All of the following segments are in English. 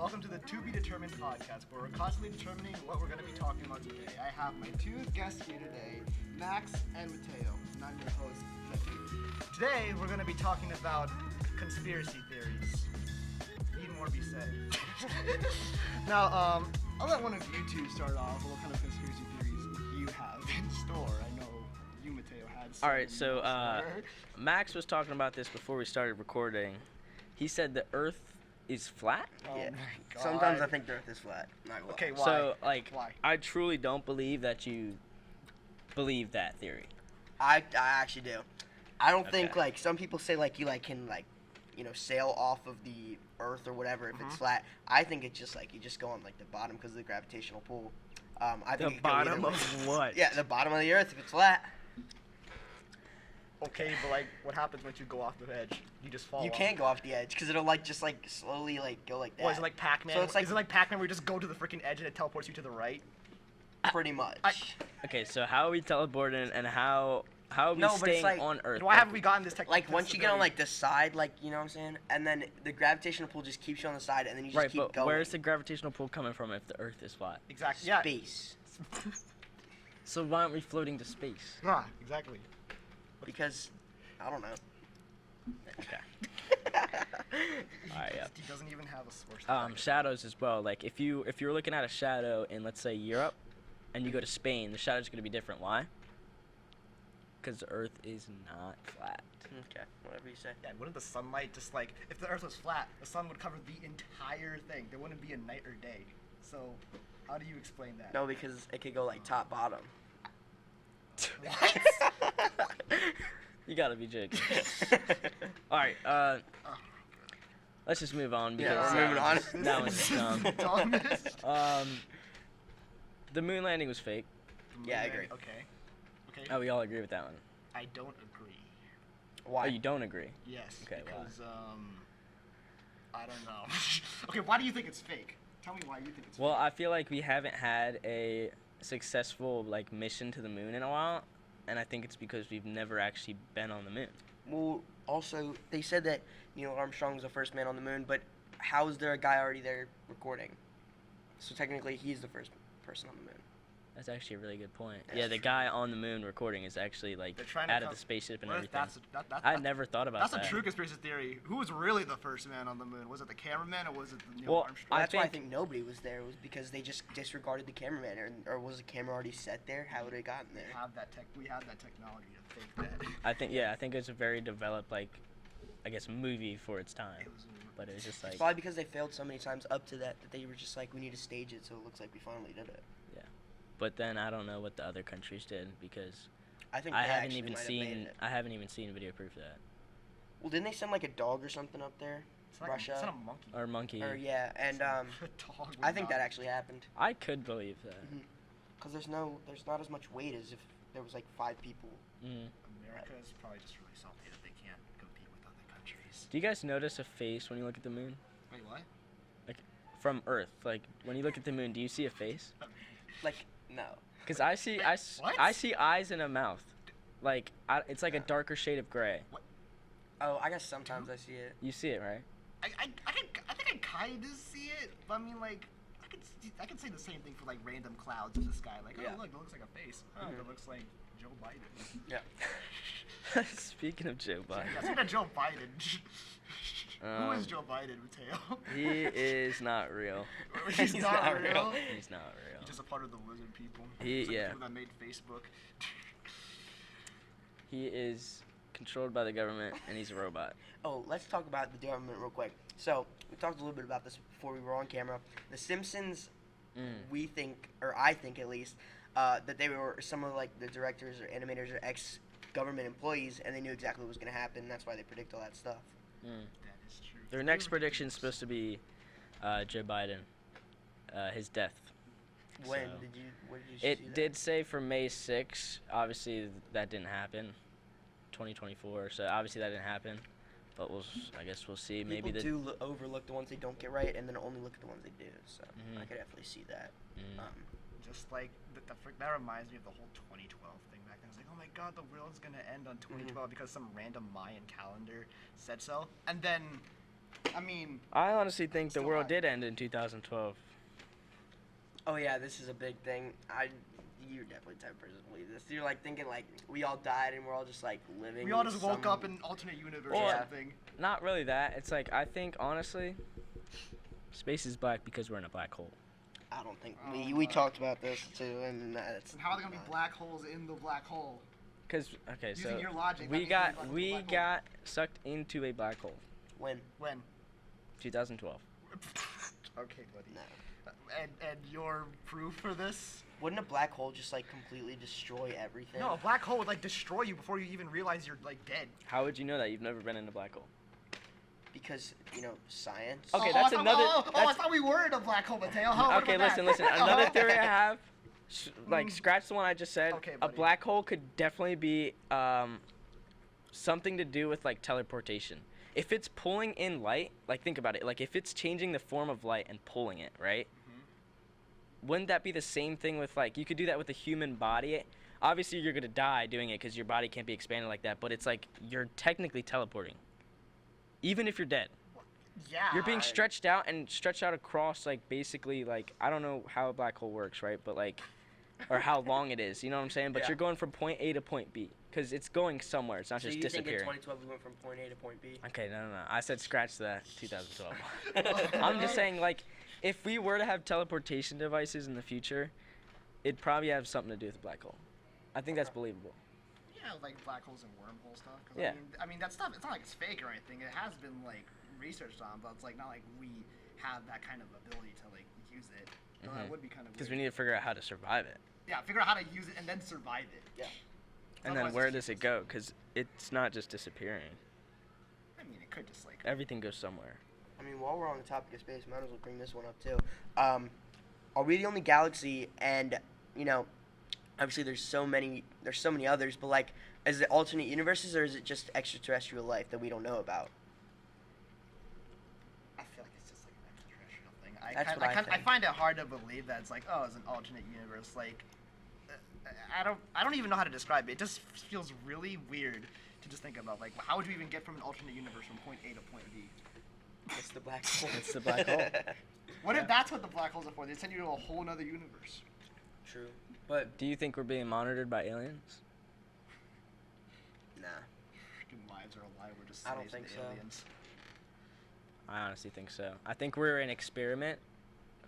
welcome to the To Be Determined podcast, where we're constantly determining what we're going to be talking about today. I have my two guests here today, Max and Mateo, and I'm your host, Matthew. Today, we're going to be talking about conspiracy theories. Need more be said. Now, I'll let one of you two start off. What kind of conspiracy theories you have in store? I know you, Mateo, had some. All right, so Max was talking about this before we started recording. He said the Earth is flat. Oh Yeah. my God. Sometimes I think the Earth is flat. Not gonna lie. Okay, why? So, like, Why? I truly don't believe that you believe that theory. I actually do. I don't think Okay. like some people say like you like can like sail off of the Earth or whatever if it's flat. I think it's just like you just go on like the bottom because of the gravitational pull. I think The it could go either bottom way. of what? Yeah, the bottom of the Earth if it's flat. Okay, but like, what happens once you go off the edge? You just fall You off. can't go off the edge because it'll like just like slowly like go like that. What, is it like Pac-Man? So it's like- is it like Pac-Man where you just go to the freaking edge and it teleports you to the right? pretty much. Okay, so how are we teleporting and how are we No, but it's staying like- on Earth? Why haven't we gotten this technology? Like once you get on like the side, like you know what I'm saying, and then the gravitational pull just keeps you on the side, and then you just Right, keep but going. where's the gravitational pull coming from if the Earth is flat? Exactly. Yeah. Space? So why aren't we floating to space? Ah, exactly. Because I don't know. Okay. Alright, yeah. He doesn't even have a source. Shadows as well. Like if you're looking at a shadow in, let's say, Europe, and you go to Spain, the shadow's gonna be different. Why? Because the Earth is not flat. Okay, whatever you say. Yeah, wouldn't the sunlight just like, if the Earth was flat, the sun would cover the entire thing. There wouldn't be a night or day. So, how do you explain that? No, because it could go like top bottom. What? You gotta be joking. Alright, let's just move on because Yeah, we're that moving one's- on. That one's dumb. Dumbest. The moon landing was fake. Yeah, I agree. Okay. Okay. Oh, we all agree with that one. I don't agree. Why? Oh, you don't agree? Yes. Okay, why? Because I don't know. Okay, why do you think it's fake? Tell me why you think it's Well, fake. I feel like we haven't had a successful like mission to the moon in a while, and I think it's because we've never actually been on the moon. Well, also they said that Neil Armstrong was the first man on the moon, but how is there a guy already there recording? So technically, he's the first person on the moon. That's actually a really good point. That's Yeah, the true. guy on the moon recording is actually like They're trying to out of come- the spaceship and What if everything. that's I never thought about That's that. a true conspiracy theory. Who was really the first man on the moon? Was it the cameraman or was it the Neil Well, Armstrong? I That's why I think- think nobody was there. Was because they just disregarded the cameraman, or was the camera already set there? How would it gotten there? We have that technology to fake that. I think it's a very developed like, I guess, movie for its time. It was- But it was just like, Probably because they failed so many times up to that they were just like, we need to stage it so it looks like we finally did it. but then I don't know what the other countries did because I think I they haven't actually even might have made seen it. video proof of that. Well, didn't they send like a dog or something up there? It's not, Russia. It's not a monkey. Or monkey. Or yeah, and A dog would I think not- that actually happened. I could believe that. Cause there's not as much weight as if there was like 5 people. Mm. America is probably just really salty that they can't compete with other countries. Do you guys notice a face when you look at the moon? Wait, what? From Earth, like when you look at the moon, do you see a face? Like no. Because I see What? I see eyes and a mouth. Like it's like a darker shade of gray. Oh, I guess sometimes I see it. You see it, right? I think I kind of see it, but I mean like I could say the same thing for like random clouds in the sky. Like, Yeah. oh look, it looks like a face. Oh, Mhm. it looks like Joe Biden. Yeah. Speaking of Joe Biden, Yeah, speaking of Joe Biden. Who is Um, Joe Biden, Mateo? he is not real. He's not real. He's not real. He's just a part of the lizard people. He- It's like yeah. the people that made Facebook. He is controlled by the government, and he's a robot. Oh, let's talk about the government real quick. So we talked a little bit about this before we were on camera. The Simpsons, we think, or I think at least, that they were some of like the directors or animators or ex-government employees, and they knew exactly what was going to happen. That's why they predict all that stuff. Mm. That is true. Their next prediction is supposed to be Joe Biden, his death. When So, did you see It that? did say for May 6th. Obviously, that didn't happen. 2024. So obviously that didn't happen. But I guess we'll see. People Maybe do overlook the ones they don't get right, and then only look at the ones they do. So Mhm. I could definitely see that. Mm. Just like that reminds me of the whole 2012 thing back then. It's like, oh my god, the world's gonna end on 2012 because some random Mayan calendar said so. And then I mean, I honestly think the Still world high. did end in 2012. Oh yeah, this is a big thing. You're definitely the type of person to believe this. You're like thinking like we all died and we're all just like living. we all in just woke some- up in an alternate universe Or- or something. Not really that. It's like, I think, honestly, space is black because we're in a black hole. I don't think Oh we my talked about this too, and that's. And how are there gonna be black holes in the black hole? Because, okay, Using so your logic, that we means there's black holes in we the black got sucked into a black hole. When? When? 2012. Okay, buddy. No. And your proof for this? Wouldn't a black hole just like completely destroy everything? No, a black hole would like destroy you before you even realize you're like dead. How would you know that? You've never been in a black hole. Because science. Okay, I that's thought- another- I that's- thought we were in a black hole, Mateo. What Okay, about listen, that? listen. Another theory I have, like, Mm. scratch the one I just said. Okay, A buddy. black hole could definitely be something to do with, like, teleportation. If it's pulling in light, like, think about it. Like, if it's changing the form of light and pulling it, right? Wouldn't that be the same thing with, like, you could do that with the human body? Obviously, you're going to die doing it because your body can't be expanded like that, but it's like you're technically teleporting. Even if you're dead. Yeah. You're being stretched out across, like, basically, like, I don't know how a black hole works, right? But, like, or how long it is, you know what I'm saying? But Yeah. you're going from point A to point B because it's going somewhere. It's not So just you think in disappearing. 2012 we went from point A to point B? Okay, no. I said scratch that 2012. I'm just saying, like, if we were to have teleportation devices in the future, it'd probably have something to do with the black hole. I think that's believable. Yeah, like black holes and wormhole stuff. 'Cause Yeah. I mean, that stuff, it's not like it's fake or anything. It has been, like, researched on, but it's, like, not like we have that kind of ability to, like, use it. So that Mhm. would be kind of Because weird. we need to figure out how to survive it. Yeah, figure out how to use it and then survive it. Yeah. And Otherwise then where it's does it go? Because it's not just disappearing. I mean, it could just, like... Everything goes somewhere. I mean, while we're on the topic of space, might as well bring this one up too. Are we the only galaxy? And obviously there's so many others, but like, is it alternate universes or is it just extraterrestrial life that we don't know about? I feel like it's just, like, an extraterrestrial thing. That's what I I think. find it hard to believe that it's like, oh, it's an alternate universe. Like, I don't even know how to describe it. It just feels really weird to just think about. Like, how would you even get from an alternate universe from point A to point B? It's the black hole. It's the black hole. What if that's what the black holes are for? They send you to a whole nother universe. True, but Do you think we're being monitored by aliens? nah. Freaking lives are a lie. We're just I don't slaves think to so. aliens. I honestly think so. I think we're an experiment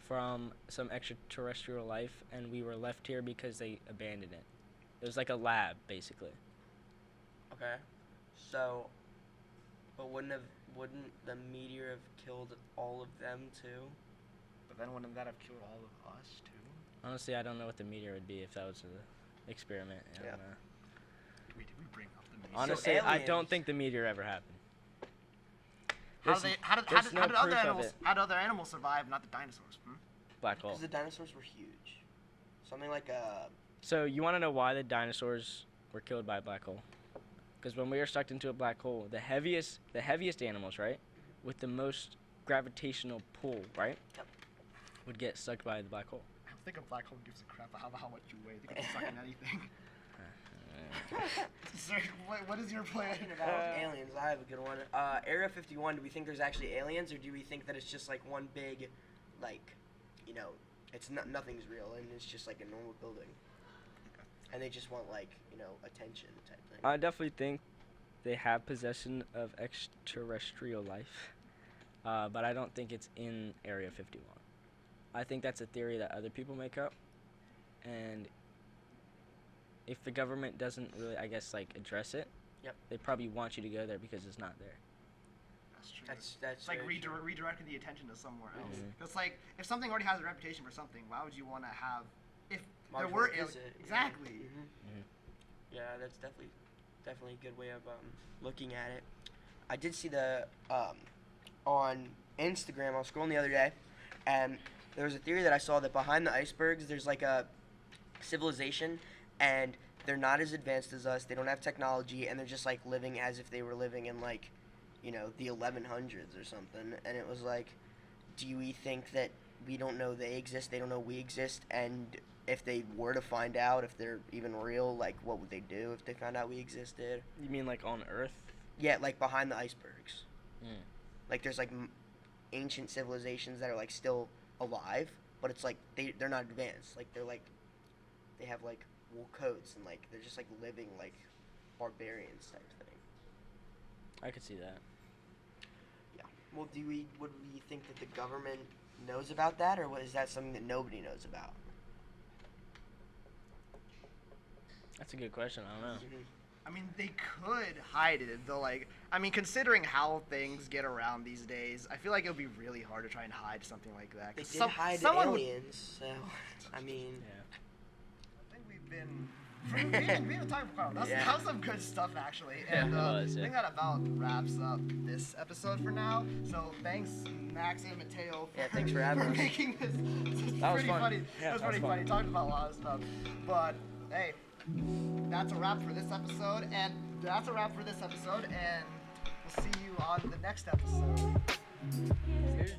from some extraterrestrial life, and we were left here because they abandoned it. It was like a lab, basically. Okay, so, but wouldn't the meteor have killed all of them too? But then wouldn't that have killed all of us too? Honestly, I don't know what the meteor would be if that was an experiment. I Yeah. don't know. Wait, did we bring up the meteor? Honestly, I don't aliens- think the meteor ever happened. How There's- did there's no other proof of animals? it. How did other animals survive? Not the dinosaurs. Black hole. Because the dinosaurs were huge. Something like So you want to know why the dinosaurs were killed by a black hole? Because when we were sucked into a black hole, the heaviest animals, right, with the most gravitational pull, right, Yep. would get sucked by the black hole. I don't think a black hole gives a crap about how much you weigh. They can suck in anything. Sir, what is your plan? aliens. I have a good one. Area 51. Do we think there's actually aliens, or do we think that it's just like one big, like, it's nothing's real and it's just like a normal building, and they just want like attention type thing. I definitely think they have possession of extraterrestrial life, but I don't think it's in Area 51. I think that's a theory that other people make up, and if the government doesn't really, I guess, like, address it, Yep. they probably want you to go there because it's not there. That's true. That's It's like very true. redirecting the attention to somewhere else. Mhm. It's like if something already has a reputation for something, why would you want to have? If Why there would were you aliens, visit? exactly. Mhm. Yeah, that's definitely a good way of looking at it. I did see the on Instagram. I was scrolling the other day, and there was a theory that I saw that behind the icebergs, there's like a civilization, and they're not as advanced as us. They don't have technology, and they're just like living as if they were living in like, the 1100s or something. And it was like, do we think that we don't know they exist? They don't know we exist, and if they were to find out if they're even real, like, what would they do if they found out we existed? You mean like on Earth? Yeah, like behind the icebergs. Like there's like ancient civilizations that are like still alive, but it's like they're not advanced. Like they have like wool coats and like they're just like living like barbarians type thing. I could see that. Yeah. Well, would we think that the government knows about that, or is that something that nobody knows about? That's a good question. I don't know. Mm-hmm. I mean, they could hide it, though. Like, I mean, considering how things get around these days, I feel like it would be really hard to try and hide something like that. They 'Cause did hide someone would- aliens, so I mean, Yeah. I think we've been talking for quite a while. Yeah. That was some good stuff, actually. Yeah, And it was, I yeah. think that about wraps up this episode for now. So thanks, Max and Mateo, Yeah, thanks for having us. making this. That was pretty fun. funny. Yeah, It was that was pretty fun. funny. Talking about a lot of stuff. But hey, that's a wrap for this episode, and we'll see you on the next episode. Cheers.